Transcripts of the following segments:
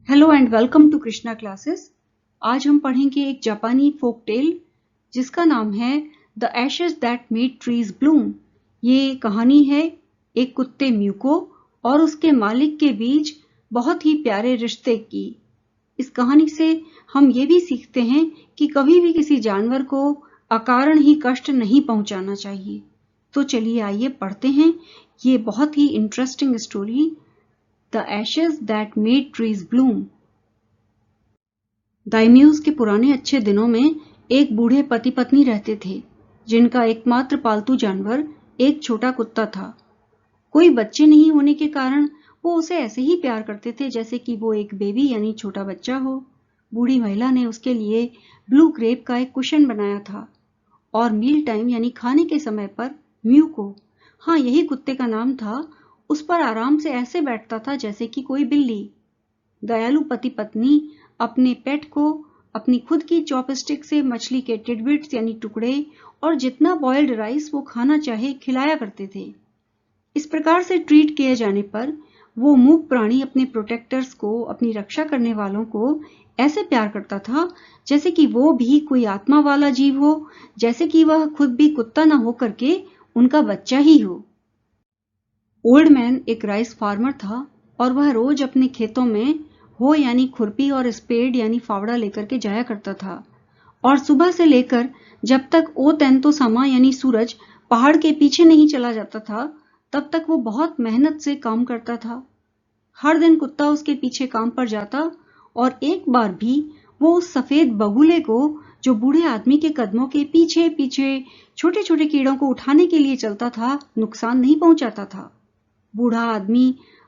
Hello and welcome to Krishna classes. आज हम पढ़ेंगे एक जापानी फोक टेल जिसका नाम है the ashes that made trees Bloom. ये कहानी है एक कुत्ते म्यूको और उसके मालिक के बीच बहुत ही प्यारे रिश्ते की। इस कहानी से हम ये भी सीखते हैं कि कभी भी किसी जानवर को अकारण ही कष्ट नहीं पहुंचाना चाहिए। तो चलिए आइए पढ़ते हैं ये बहुत ही interesting story, the ashes that made trees bloom. दाइम्यूज के पुराने अच्छे दिनों में एक बूढ़े पति पत्नी रहते थे जिनका एकमात्र पालतू जानवर एक छोटा कुत्ता था। कोई बच्चे नहीं होने के कारण वो उसे ऐसे ही प्यार करते थे जैसे कि वो एक बेबी यानी छोटा बच्चा हो। बूढ़ी महिला ने उसके लिए ब्लू क्रेप का एक कुशन बनाया था और मील टाइम यानी खाने के समय पर म्यू को, हाँ यही कुत्ते का नाम था, उस पर आराम से ऐसे बैठता था जैसे कि कोई बिल्ली। दयालु पति पत्नी अपने पेट को अपनी खुद की चॉपस्टिक से मछली के टिडबिट्स यानी टुकड़े और जितना बॉइल्ड राइस वो खाना चाहे खिलाया करते थे। इस प्रकार से ट्रीट किए जाने पर वो मूक प्राणी अपने प्रोटेक्टर्स को, अपनी रक्षा करने वालों को ऐसे प्यार करता था जैसे कि वो भी कोई आत्मा वाला जीव हो, जैसे कि वह खुद भी कुत्ता न हो करके उनका बच्चा ही हो। ओल्ड मैन एक राइस फार्मर था और वह रोज अपने खेतों में हो यानी खुरपी और स्पेड यानी फावड़ा लेकर के जाया करता था और सुबह से लेकर जब तक ओ तेंतो समा यानी सूरज पहाड़ के पीछे नहीं चला जाता था तब तक वो बहुत मेहनत से काम करता था। हर दिन कुत्ता उसके पीछे काम पर जाता और एक बार भी वो उस सफेद बगुले को जो बूढ़े आदमी के कदमों के पीछे पीछे छोटे छोटे कीड़ों को उठाने के लिए चलता था नुकसान नहीं पहुंचाता था। बूढ़ा आदमी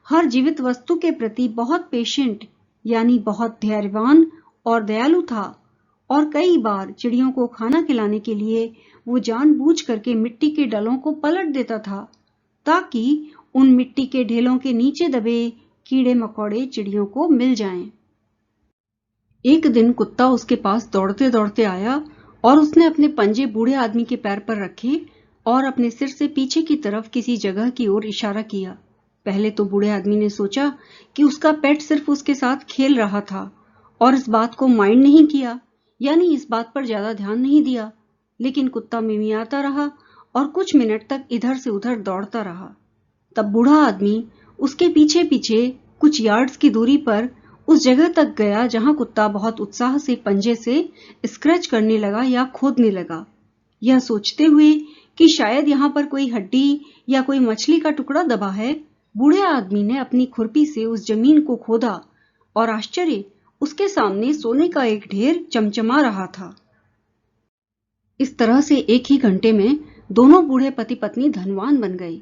हर जीवित वस्तु के प्रति बहुत पेशेंट यानी बहुत धैर्यवान और दयालु था और कई बार चिड़ियों को खाना खिलाने के लिए वो जानबूझ करके मिट्टी के डलों को पलट देता था ताकि उन मिट्टी के ढेलों के नीचे दबे कीड़े मकोड़े चिड़ियों को मिल जाएं। एक दिन कुत्ता उसके पास दौड़ते दौड़ते आया और उसने अपने पंजे बूढ़े आदमी के पैर पर रखे और अपने सिर से पीछे की तरफ किसी जगह की ओर इशारा किया। पहले तो बूढ़े आदमी ने सोचा कि उसका पेट सिर्फ उसके साथ खेल रहा था और इस बात को माइंड नहीं किया, यानी इस बात पर ज्यादा ध्यान नहीं दिया। लेकिन कुत्ता मिमियाता रहा और कुछ मिनट तक इधर से उधर दौड़ता रहा। तब बूढ़ा आदमी उसके पीछे पीछे कुछ यार्ड्स की दूरी पर उस जगह तक गया जहां कुत्ता बहुत उत्साह से पंजे से स्क्रैच करने लगा या खोदने लगा, यह सोचते हुए कि शायद यहां पर कोई हड्डी या कोई मछली का टुकड़ा दबा है। बूढ़े आदमी ने अपनी खुरपी से उस जमीन को खोदा और आश्चर्य, उसके सामने सोने का एक ढेर चमचमा रहा था। इस तरह से एक ही घंटे में दोनों बूढ़े पति पत्नी धनवान बन गए।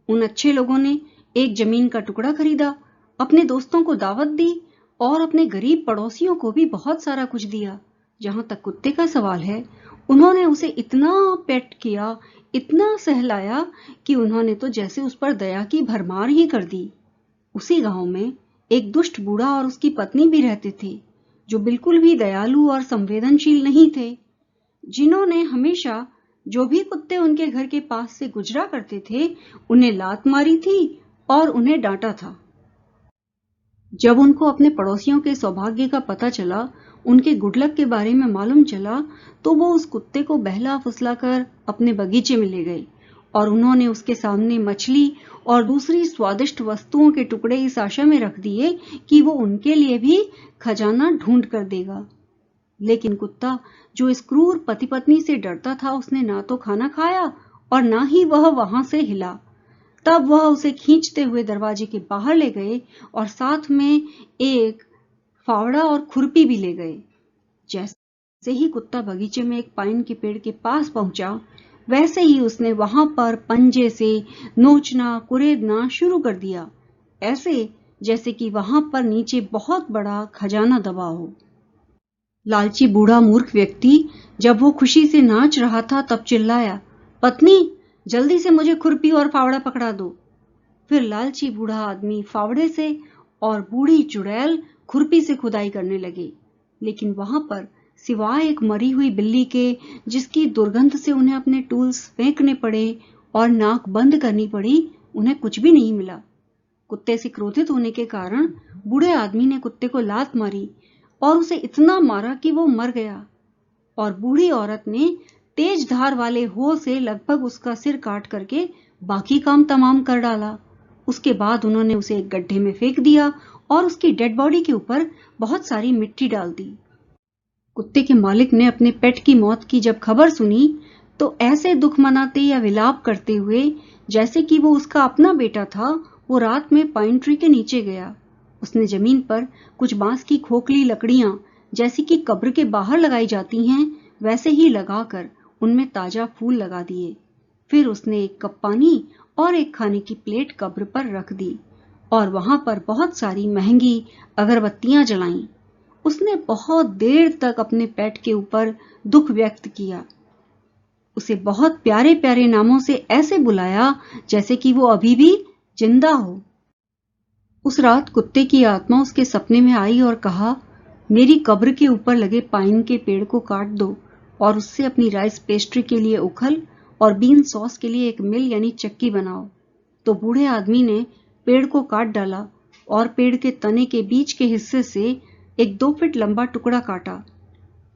उन अच्छे लोगों ने एक जमीन का टुकड़ा खरीदा, अपने दोस्तों को दावत दी और अपने गरीब पड़ोसियों को भी बहुत सारा कुछ दिया। जहां तक कुत्ते का सवाल है, उन्होंने उसे इतना पेट किया, इतना सहलाया कि उन्होंने तो जैसे उस पर दया की भरमार ही कर दी। उसी गांव में एक दुष्ट बूढ़ा और उसकी पत्नी भी रहते थे जो बिल्कुल भी दयालु और संवेदनशील नहीं थे, जिन्होंने हमेशा जो भी कुत्ते उनके घर के पास से गुजरा करते थे उन्हें लात मारी थी और उन्हें डांटा था। जब उनको अपने पड़ोसियों के सौभाग्य का पता चला, उनके गुडलक के बारे में मालूम चला, तो वो उस कुत्ते को बहला फुसला कर अपने बगीचे में ले गए और उन्होंने उसके सामने मछली और दूसरी स्वादिष्ट वस्तुओं के टुकड़े इस आशा में रख दिए कि वो उनके लिए भी खजाना ढूंढ कर देगा। लेकिन कुत्ता जो इस क्रूर पति पत्नी से डरता था, उसने ना तो खाना खाया और ना ही वह वहां से हिला। तब वह उसे खींचते हुए दरवाजे के बाहर ले गए और साथ में एक फावड़ा और खुरपी भी ले गए। जैसे ही कुत्ता बगीचे में एक पाइन के पेड़ के पास पहुंचा, वैसे ही उसने वहां पर पंजे से नोचना कुरेदना शुरू कर दिया, ऐसे जैसे कि वहां पर नीचे बहुत बड़ा खजाना दबा हो। लालची बूढ़ा मूर्ख व्यक्ति जब वो खुशी से नाच रहा था तब चिल्लाया, पत्नी जल्दी से मुझे खुरपी और फावड़ा पकड़ा दो। फिर लालची बूढ़ा आदमी फावड़े से और बूढ़ी चुड़ैल खुरपी से खुदाई करने लगे, लेकिन वहां पर सिवाय एक मरी हुई बिल्ली के जिसकी दुर्गंध से उन्हें अपने टूल्स फेंकने पड़े और नाक बंद करनी पड़ी, उन्हें कुछ भी नहीं मिला। कुत्ते से क्रोधित होने के कारण बूढ़े आदमी ने कुत्ते को लात मारी और उसे इतना मारा कि वो मर गया, और बूढ़ी औरत ने तेज धार वाले हो से लगभग उसका सिर काट करके बाकी काम तमाम कर डाला। उसके बाद उन्होंने उसे एक गड्ढे में फेंक दिया और उसकी डेड बॉडी के ऊपर बहुत सारी मिट्टी डाल दी। कुत्ते के मालिक ने अपने पेट की मौत की जब खबर सुनी तो ऐसे दुख मनाते या विलाप करते हुए जैसे कि वो उसका अपना बेटा था, वो रात में पाइन ट्री के नीचे गया। उसने जमीन पर कुछ बांस की खोखली लकड़ियां जैसी कि कब्र के बाहर लगाई जाती हैं वैसे ही लगाकर उनमें ताजा फूल लगा दिए। फिर उसने एक कप पानी और एक खाने की प्लेट कब्र पर रख दी और वहां पर बहुत सारी महंगी अगरबत्तियां जलाईं। उसने बहुत देर तक अपने पेट के ऊपर दुख व्यक्त किया। उसे बहुत प्यारे प्यारे नामों से ऐसे बुलाया जैसे कि वो अभी भी जिंदा हो। उस रात कुत्ते की आत्मा उसके सपने में आई और कहा, मेरी कब्र के ऊपर लगे पाइन के पेड़ को काट दो और उससे अपनी राइस पेस्ट्री के लिए उखल और बीन सॉस के लिए एक मिल यानी चक्की बनाओ। तो बूढ़े आदमी ने पेड़ को काट डाला और पेड़ के तने के बीच के हिस्से से एक 2 फीट लंबा टुकड़ा काटा।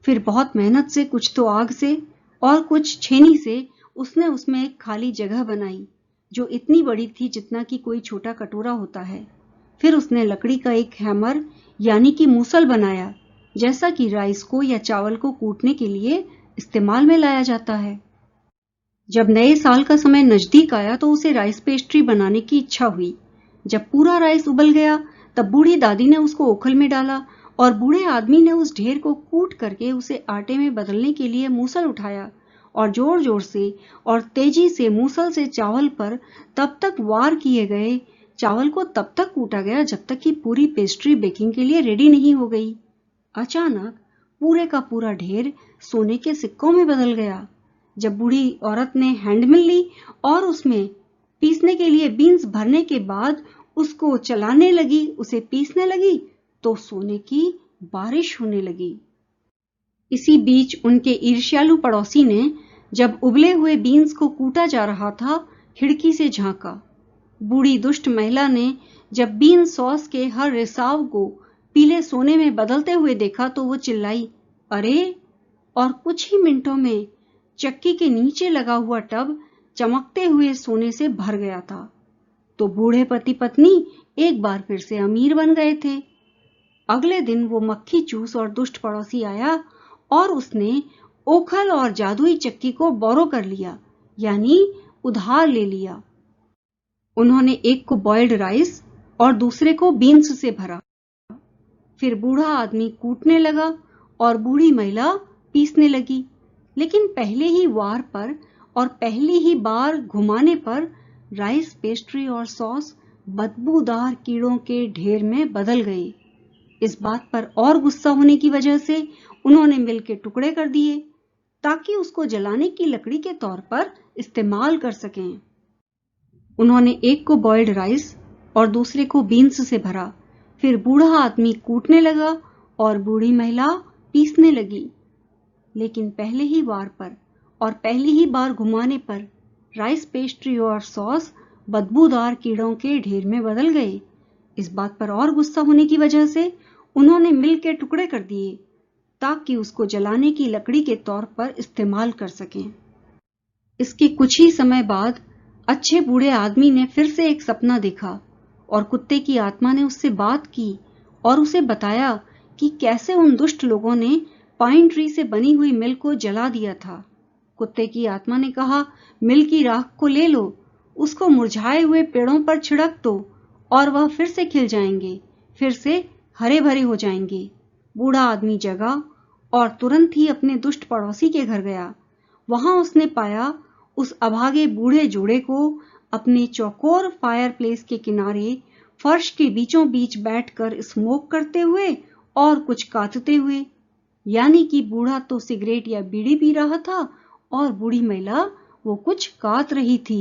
फिर बहुत मेहनत से, कुछ तो आग से और कुछ छेनी से उसने उसमें एक खाली जगह बनाई जो इतनी बड़ी थी जितना कि कोई छोटा कटोरा होता है। फिर उसने लकड़ी का एक हैमर यानी कि मूसल बनाया जैसा कि राइस को या चावल को कूटने के लिए इस्तेमाल में लाया जाता है। जब नए साल का समय नजदीक आया तो उसे राइस पेस्ट्री बनाने की इच्छा हुई। जब पूरा राइस उबल गया तब बूढ़ी दादी ने उसको ओखल में डाला और बूढ़े आदमी ने उस ढेर को कूट करके उसे आटे में बदलने के लिए मूसल उठाया और जोर जोर से और तेजी से मूसल से चावल पर तब तक वार किए गए। चावल को तब तक कूटा गया जब तक कि पूरी पेस्ट्री बेकिंग के लिए रेडी नहीं हो गई। अचानक पूरे का पूरा ढेर सोने के सिक्कों में बदल गया। जब बूढ़ी औरत ने हैंडमिल ली और उसमें पीसने के लिए बीन्स भरने के बाद उसको चलाने लगी, उसे पीसने लगी, तो सोने की बारिश होने लगी। इसी बीच उनके ईर्ष्यालु पड़ोसी ने जब उबले हुए बीन्स को कूटा जा रहा था खिड़की से झांका। बूढ़ी दुष्ट महिला ने जब बीन सॉस के हर रिसाव को पीले सोने में बदलते हुए देखा तो वो चिल्लाई, अरे! और कुछ ही मिनटों में चक्की के नीचे लगा हुआ टब चमकते हुए सोने से भर गया था। तो बूढ़े पति पत्नी एक बार फिर से अमीर बन गए थे। अगले दिन वो मक्खी चूस और दुष्ट पड़ोसी आया और उसने ओखल और जादुई चक्की को बोरो कर लिया यानी उधार ले लिया। उन्होंने एक को बॉइल्ड राइस और दूसरे को बीन्स से भरा। फिर बूढ़ा आदमी कूटने लगा और बूढ़ी महिला पीसने लगी, लेकिन पहले ही वार पर और पहली ही बार घुमाने पर राइस पेस्ट्री और सॉस बदबूदार कीड़ों के ढेर में बदल गए। इस बात पर और गुस्सा होने की वजह से उन्होंने मिल के टुकड़े कर दिए ताकि उसको जलाने की लकड़ी के तौर पर इस्तेमाल कर सकें। उन्होंने एक को बॉइल्ड राइस और दूसरे को बीन्स से भरा। फिर बूढ़ा आदमी कूटने लगा और बूढ़ी महिला पीसने लगी, लेकिन पहले ही वार पर और पहली ही बार घुमाने पर राइस पेस्ट्री और सॉस बदबूदार कीड़ों के ढेर में बदल गए। इस बात पर और गुस्सा होने की वजह से उन्होंने मिल के टुकड़े कर दिए ताकि उसको जलाने की लकड़ी के तौर पर इस्तेमाल कर सकें। इसके कुछ ही समय बाद अच्छे बूढ़े आदमी ने फिर से एक सपना देखा और कुत्ते की आत्मा ने उससे बात की और उसे बताया कि कैसे उन दुष्ट लोगों ने पाइन ट्री से बनी हुई मिल को जला दिया था। कुत्ते की आत्मा ने कहा, मिल की राख को ले लो, उसको मुरझाए हुए पेड़ों पर छिड़क दो और वह फिर से खिल जाएंगे, फिर से हरे भरे हो जाएंगे। बूढ़ा आदमी जगा और तुरंत ही अपने दुष्ट पड़ोसी के घर गया। वहां उसने पाया उस अभागे बूढ़े जोड़े को अपने चौकोर फायरप्लेस के किनारे फर्श के बीचों बीच बैठकर स्मोक करते हुए और कुछ काटते हुए, यानी कि बूढ़ा तो सिगरेट या बीड़ी पी रहा था और बूढ़ी महिला वो कुछ काट रही थी।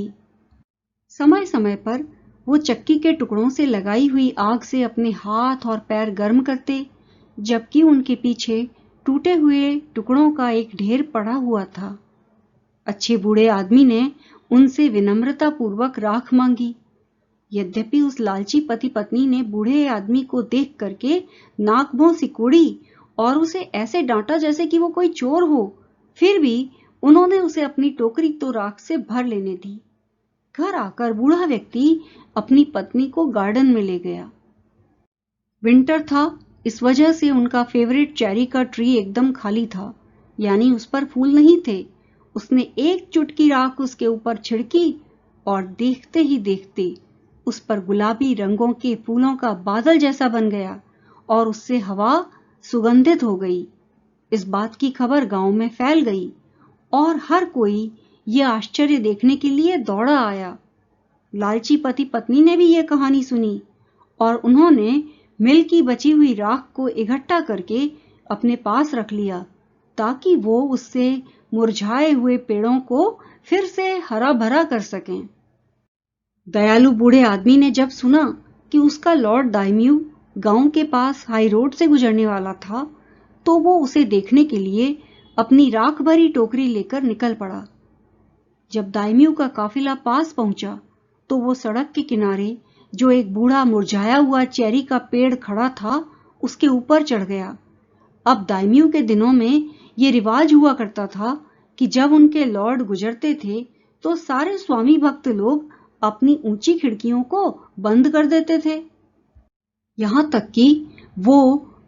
समय समय पर वो चक्की के टुकड़ों से लगाई हुई आग से अपने हाथ और पैर गर्म करते, जबकि उनके पीछे टूटे हुए टुकड़ों का एक ढेर पड़ा हुआ था। अच्छे बूढ़े आदमी ने उनसे विनम्रता पूर्वक राख मांगी यद्यपि उस लालची पति पत्नी ने बूढ़े आदमी को देख करके नाक भौं सिकोड़ी और उसे ऐसे डांटा जैसे कि वो कोई चोर हो, फिर भी उन्होंने उसे अपनी टोकरी तो राख से भर लेने दी। घर आकर बूढ़ा व्यक्ति अपनी पत्नी को गार्डन में ले गया। विंटर था, इस वजह से उनका फेवरेट चेरी का ट्री एकदम खाली था, यानी उस पर फूल नहीं थे। उसने एक चुटकी राख उसके ऊपर छिड़की और देखते ही देखते उस पर गुलाबी रंगों के फूलों का बादल जैसा बन गया और उससे हवा सुगंधित हो गई। इस बात की खबर गांव में फैल गई और हर कोई ये आश्चर्य देखने के लिए दौड़ा आया। लालची पति पत्नी ने भी ये कहानी सुनी और उन्होंने मिल की बची हुई राख को इकट्ठा करके अपने पास रख लिया ताकि वो उससे मुरझाए हुए पेड़ों को फिर से हरा भरा कर सकें। दयालु बूढ़े आदमी ने जब सुना कि उसका लॉर्ड दाइम्यू गांव के पास हाई रोड से गुजरने वाला था, तो वो उसे देखने के लिए अपनी राख भरी टोकरी लेकर निकल पड़ा। जब दाइम्यू का काफिला पास पहुंचा तो वो सड़क के किनारे जो एक बूढ़ा मुरझाया हुआ चेरी का पेड़ खड़ा था, उसके ऊपर चढ़ गया। अब दाइम्यू के दिनों में ये रिवाज हुआ करता था कि जब उनके लॉर्ड गुजरते थे तो सारे स्वामी भक्त लोग अपनी ऊंची खिड़कियों को बंद कर देते थे। यहां तक कि वो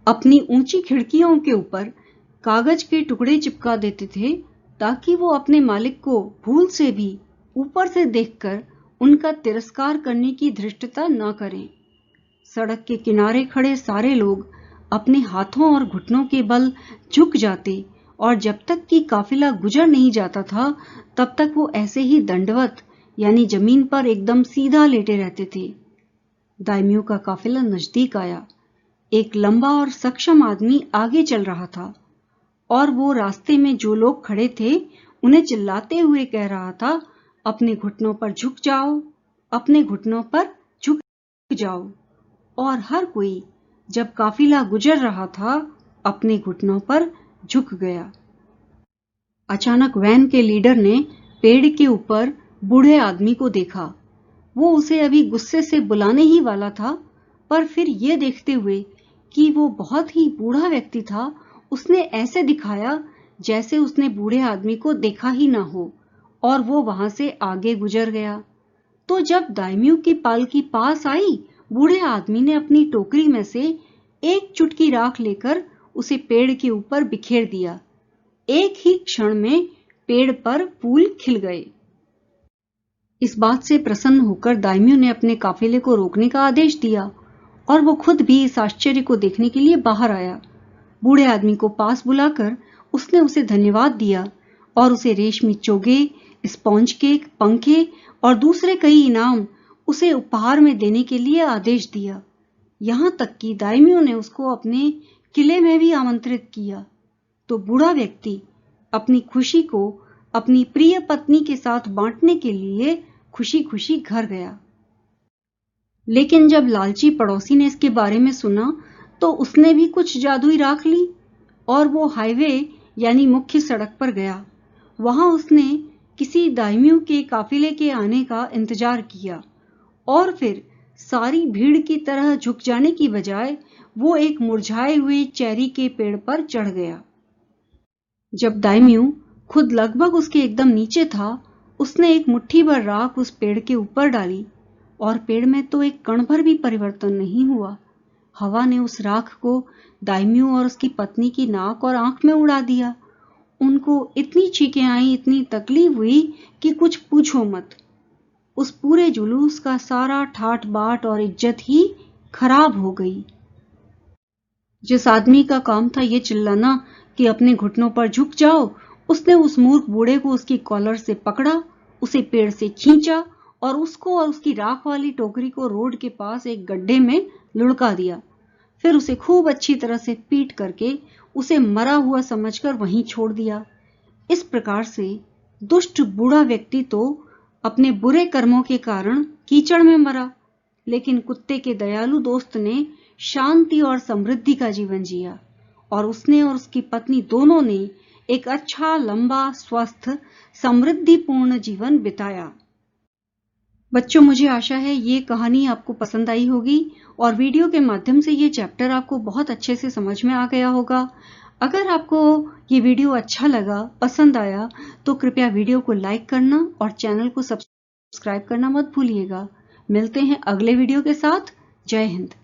अपनी ऊंची खिड़कियों के ऊपर कागज के टुकड़े चिपका देते थे ताकि वो अपने मालिक को भूल से भी ऊपर से देखकर उनका तिरस्कार करने की धृष्टता न करें। सड़क के किनारे खड़े सारे लोग अपने हाथों और घुटनों के बल झुक जाते और जब तक कि काफिला गुजर नहीं जाता था तब तक वो ऐसे ही दंडवत यानी जमीन पर एकदम सीधा लेटे रहते थे। दाइम्यू का काफिला नजदीक आया। एक लंबा और सक्षम आदमी आगे चल रहा था और वो रास्ते में जो लोग खड़े थे उन्हें चिल्लाते हुए कह रहा था, अपने घुटनों पर झुक जाओ, अपने घुटनों पर झुक जाओ। और हर कोई जब काफिला गुजर रहा था अपने घुटनों पर झुक गया। अचानक वैन के लीडर ने पेड़ के ऊपर बूढ़े आदमी को देखा। वो उसे अभी गुस्से से बुलाने ही वाला था, पर फिर ये देखते हुए कि वो बहुत ही बूढ़ा व्यक्ति था, उसने ऐसे दिखाया जैसे उसने बूढ़े आदमी को देखा ही ना हो और वो वहां से आगे गुजर गया। तो जब दाइम्यू की पालकी पास आई, बूढ़े आदमी ने अपनी टोकरी में से एक चुटकी राख लेकर उसे पेड़ के ऊपर बिखेर दिया। एक ही क्षण में पेड़ पर फूल खिल गए। इस बात से प्रसन्न होकर दाइम्यू ने अपने काफिले को रोकने का आदेश दिया और वो खुद भी इस आश्चर्य को देखने के लिए बाहर आया। बूढ़े आदमी को पास बुलाकर उसने उसे धन्यवाद दिया और उसे रेशमी चोगे, स्पॉन्ज केक, पंखे और दूसरे कई इनाम उसे उपहार में देने के लिए आदेश दिया। यहां तक कि दाइम्यू ने उसको अपने किले में भी आमंत्रित किया। तो बूढ़ा व्यक्ति अपनी खुशी को अपनी प्रिय पत्नी के साथ बांटने के लिए खुशी खुशी घर गया। लेकिन जब लालची पड़ोसी ने इसके बारे में सुना तो उसने भी कुछ जादुई राख ली और वो हाईवे यानी मुख्य सड़क पर गया। वहां उसने किसी दाइम्यू के काफिले के आने का इंतजार किया और फिर सारी भीड़ की तरह झुक जाने की बजाय वो एक मुरझाए हुए चेरी के पेड़ पर चढ़ गया। जब दाइम्यू खुद लगभग उसके एकदम नीचे था, उसने एक मुट्ठी भर राख उस पेड़ के ऊपर डाली और पेड़ में तो एक कण भर भी परिवर्तन नहीं हुआ। हवा ने उस राख को दाइम्यू और उसकी पत्नी की नाक और आंख में उड़ा दिया। उनको इतनी चीखें आई, इतनी तकलीफ हुई कि कुछ पूछो मत। उस पूरे जुलूस का सारा ठाट बाट और इज्जत ही खराब हो गई। जिस आदमी का काम था ये चिल्लाना कि अपने घुटनों पर झुक जाओ, उसने उस मूर्ख बूढ़े को उसकी कॉलर से पकड़ा, उसे पेड़ से खींचा और उसको और उसकी राख वाली टोकरी को रोड के पास एक गड्ढे में लुढ़का दिया। फिर उसे खूब अच्छी तरह से पीट करके उसे मरा हुआ समझकर वहीं छोड़ दिया। इस प्रकार से दुष्ट बूढ़ा व्यक्ति तो अपने बुरे कर्मों के कारण कीचड़ में मरा, लेकिन कुत्ते के दयालु दोस्त ने शांति और समृद्धि का जीवन जिया और उसने और उसकी पत्नी दोनों ने एक अच्छा, लंबा, स्वस्थ, समृद्धिपूर्ण जीवन बिताया। बच्चों, मुझे आशा है ये कहानी आपको पसंद आई होगी और वीडियो के माध्यम से ये चैप्टर आपको बहुत अच्छे से समझ में आ गया होगा। अगर आपको ये वीडियो अच्छा लगा, पसंद आया, तो कृपया वीडियो को लाइक करना और चैनल को सब्सक्राइब करना मत भूलिएगा। मिलते हैं अगले वीडियो के साथ। जय हिंद।